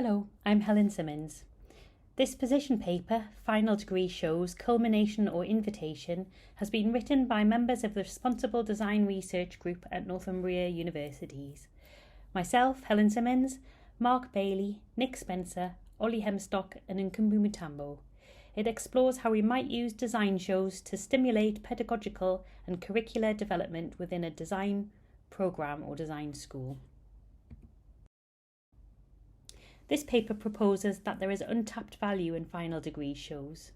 Hello, I'm Helen Simmons. This position paper, Final Degree Shows, Culmination or Invitation, has been written by members of the Responsible Design Research Group at Northumbria Universities. Myself, Helen Simmons, Mark Bailey, Nick Spencer, Ollie Hemstock and Nkumbu Mutambo. It explores how we might use design shows to stimulate pedagogical and curricular development within a design programme or design school. This paper proposes that there is untapped value in final degree shows.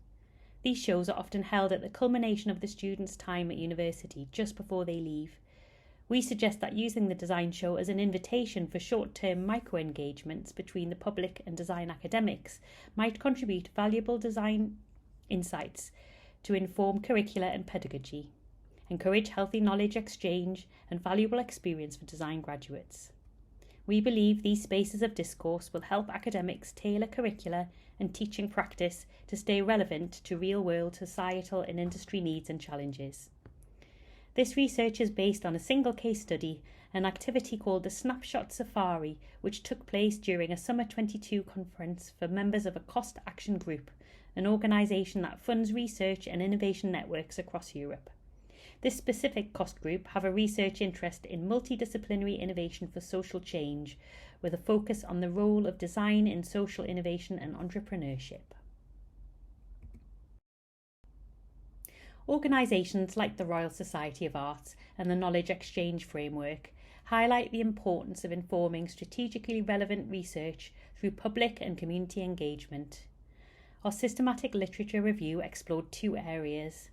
These shows are often held at the culmination of the student's time at university, just before they leave. We suggest that using the design show as an invitation for short-term micro-engagements between the public and design academics might contribute valuable design insights to inform curricula and pedagogy, encourage healthy knowledge exchange and valuable experience for design graduates. We believe these spaces of discourse will help academics tailor curricula and teaching practice to stay relevant to real-world societal and industry needs and challenges. This research is based on a single case study, an activity called the Snapshot Safari, which took place during a Summer 22 conference for members of a Cost Action Group, an organisation that funds research and innovation networks across Europe. This specific cost group have a research interest in multidisciplinary innovation for social change, with a focus on the role of design in social innovation and entrepreneurship. Organisations like the Royal Society of Arts and the Knowledge Exchange Framework highlight the importance of informing strategically relevant research through public and community engagement. Our systematic literature review explored two areas: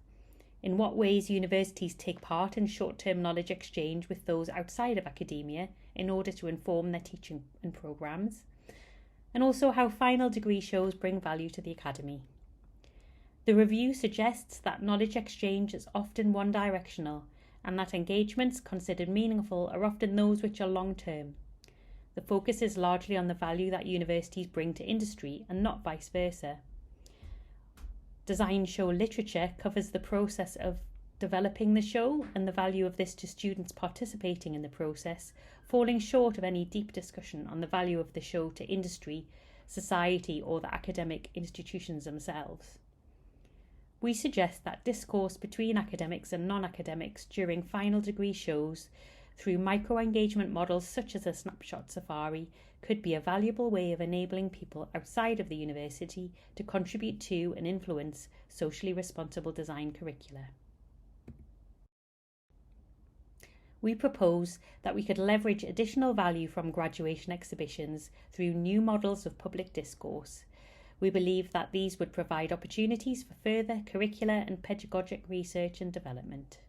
in what ways universities take part in short-term knowledge exchange with those outside of academia in order to inform their teaching and programmes, and also how final degree shows bring value to the academy. The review suggests that knowledge exchange is often one-directional and that engagements considered meaningful are often those which are long-term. The focus is largely on the value that universities bring to industry and not vice versa. Design show literature covers the process of developing the show and the value of this to students participating in the process, falling short of any deep discussion on the value of the show to industry, society, or the academic institutions themselves. We suggest that discourse between academics and non-academics during final degree shows through micro-engagement models such as a Snapshot Safari could be a valuable way of enabling people outside of the university to contribute to and influence socially responsible design curricula. We propose that we could leverage additional value from graduation exhibitions through new models of public discourse. We believe that these would provide opportunities for further curricular and pedagogic research and development.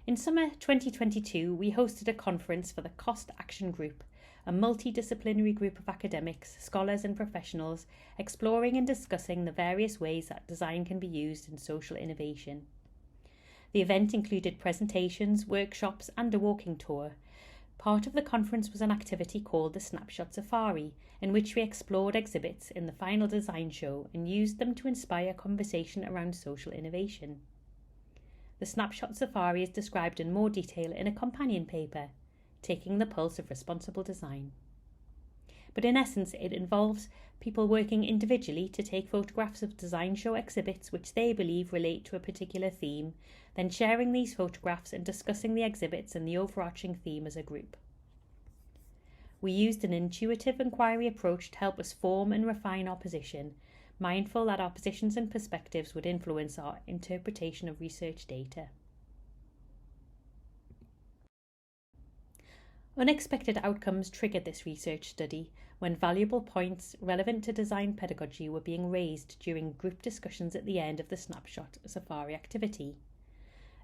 In summer 2022, we hosted a conference for the Cost Action Group, a multidisciplinary group of academics, scholars and professionals exploring and discussing the various ways that design can be used in social innovation. The event included presentations, workshops and a walking tour. Part of the conference was an activity called the Snapshot Safari, in which we explored exhibits in the final design show and used them to inspire conversation around social innovation. The Snapshot Safari is described in more detail in a companion paper, Taking the Pulse of Responsible Design. But in essence, it involves people working individually to take photographs of design show exhibits which they believe relate to a particular theme, then sharing these photographs and discussing the exhibits and the overarching theme as a group. We used an intuitive inquiry approach to help us form and refine our position, mindful that our positions and perspectives would influence our interpretation of research data. Unexpected outcomes triggered this research study when valuable points relevant to design pedagogy were being raised during group discussions at the end of the Snapshot Safari activity.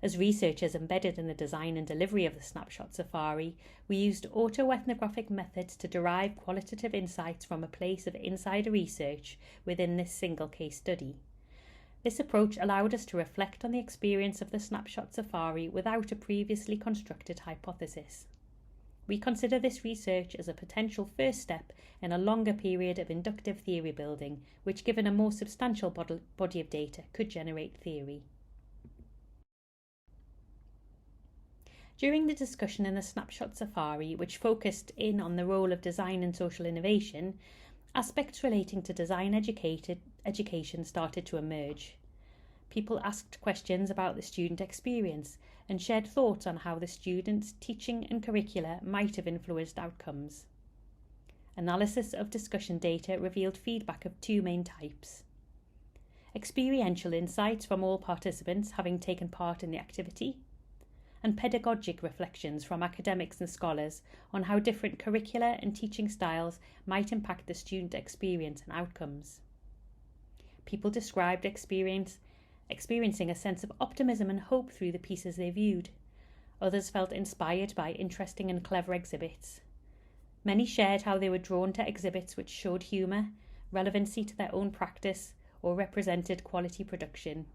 As researchers embedded in the design and delivery of the Snapshot Safari, we used autoethnographic methods to derive qualitative insights from a place of insider research within this single case study. This approach allowed us to reflect on the experience of the Snapshot Safari without a previously constructed hypothesis. We consider this research as a potential first step in a longer period of inductive theory building, which, given a more substantial body of data, could generate theory. During the discussion in the Snapshot Safari, which focused in on the role of design and social innovation, aspects relating to design education started to emerge. People asked questions about the student experience and shared thoughts on how the students' teaching and curricula might have influenced outcomes. Analysis of discussion data revealed feedback of two main types: experiential insights from all participants having taken part in the activity, and pedagogic reflections from academics and scholars on how different curricula and teaching styles might impact the student experience and outcomes. People described experiencing a sense of optimism and hope through the pieces they viewed. Others felt inspired by interesting and clever exhibits. Many shared how they were drawn to exhibits which showed humour, relevancy to their own practice, or represented quality production.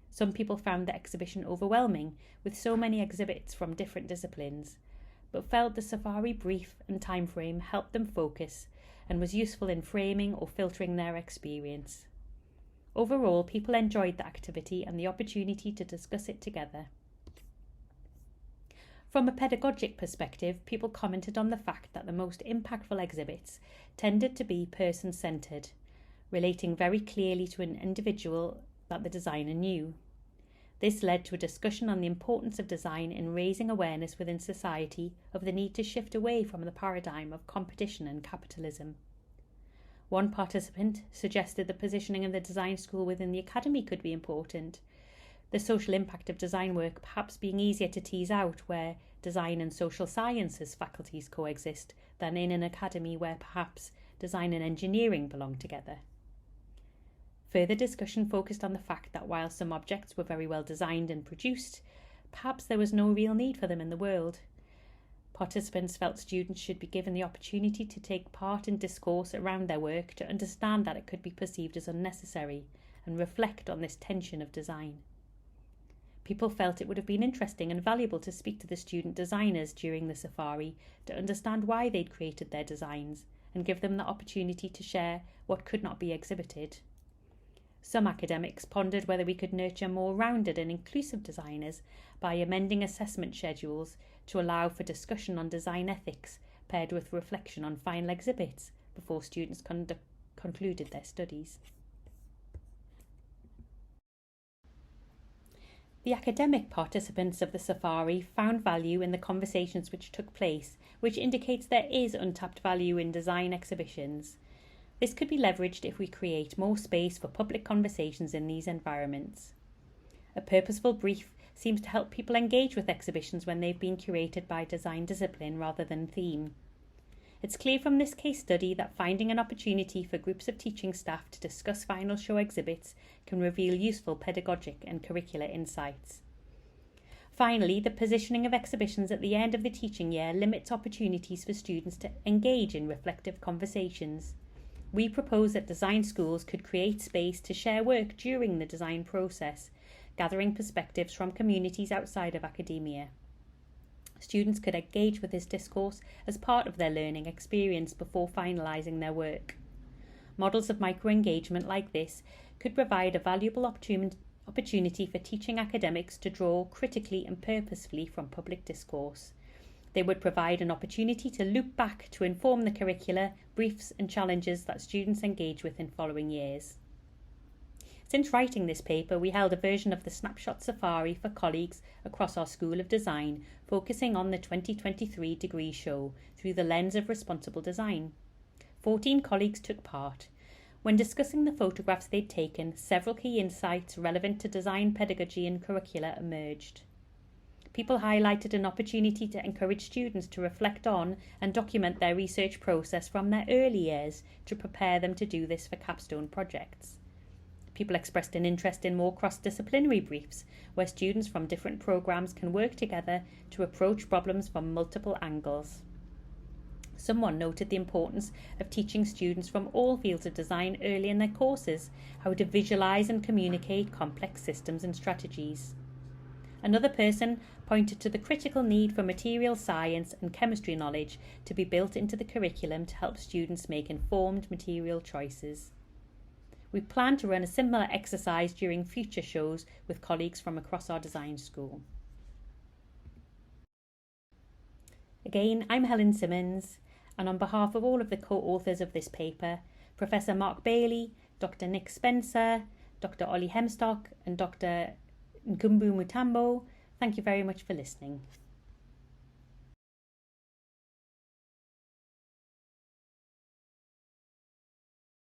Some people found the exhibition overwhelming, with so many exhibits from different disciplines, but felt the safari brief and time frame helped them focus and was useful in framing or filtering their experience. Overall, people enjoyed the activity and the opportunity to discuss it together. From a pedagogic perspective, people commented on the fact that the most impactful exhibits tended to be person-centred, relating very clearly to an individual that the designer knew. This led to a discussion on the importance of design in raising awareness within society of the need to shift away from the paradigm of competition and capitalism. One participant suggested the positioning of the design school within the academy could be important, the social impact of design work perhaps being easier to tease out where design and social sciences faculties coexist than in an academy where perhaps design and engineering belong together. Further discussion focused on the fact that while some objects were very well designed and produced, perhaps there was no real need for them in the world. Participants felt students should be given the opportunity to take part in discourse around their work to understand that it could be perceived as unnecessary and reflect on this tension of design. People felt it would have been interesting and valuable to speak to the student designers during the safari to understand why they'd created their designs and give them the opportunity to share what could not be exhibited. Some academics pondered whether we could nurture more rounded and inclusive designers by amending assessment schedules to allow for discussion on design ethics paired with reflection on final exhibits before students concluded their studies. The academic participants of the safari found value in the conversations which took place, which indicates there is untapped value in design exhibitions. This could be leveraged if we create more space for public conversations in these environments. A purposeful brief seems to help people engage with exhibitions when they've been curated by design discipline rather than theme. It's clear from this case study that finding an opportunity for groups of teaching staff to discuss final show exhibits can reveal useful pedagogic and curricular insights. Finally, the positioning of exhibitions at the end of the teaching year limits opportunities for students to engage in reflective conversations. We propose that design schools could create space to share work during the design process, gathering perspectives from communities outside of academia. Students could engage with this discourse as part of their learning experience before finalising their work. Models of micro-engagement like this could provide a valuable opportunity for teaching academics to draw critically and purposefully from public discourse. They would provide an opportunity to loop back to inform the curricula, briefs and challenges that students engage with in following years. Since writing this paper, we held a version of the Snapshot Safari for colleagues across our School of Design, focusing on the 2023 degree show through the lens of responsible design. 14 colleagues took part. When discussing the photographs they'd taken, several key insights relevant to design pedagogy and curricula emerged. People highlighted an opportunity to encourage students to reflect on and document their research process from their early years to prepare them to do this for capstone projects. People expressed an interest in more cross-disciplinary briefs, where students from different programmes can work together to approach problems from multiple angles. Someone noted the importance of teaching students from all fields of design early in their courses how to visualise and communicate complex systems and strategies. Another person pointed to the critical need for material science and chemistry knowledge to be built into the curriculum to help students make informed material choices. We plan to run a similar exercise during future shows with colleagues from across our design school. Again, I'm Helen Simmons, and on behalf of all of the co-authors of this paper, Professor Mark Bailey, Dr. Nick Spencer, Dr. Ollie Hemstock, and Dr. Nkumbu Mutambo, thank you very much for listening.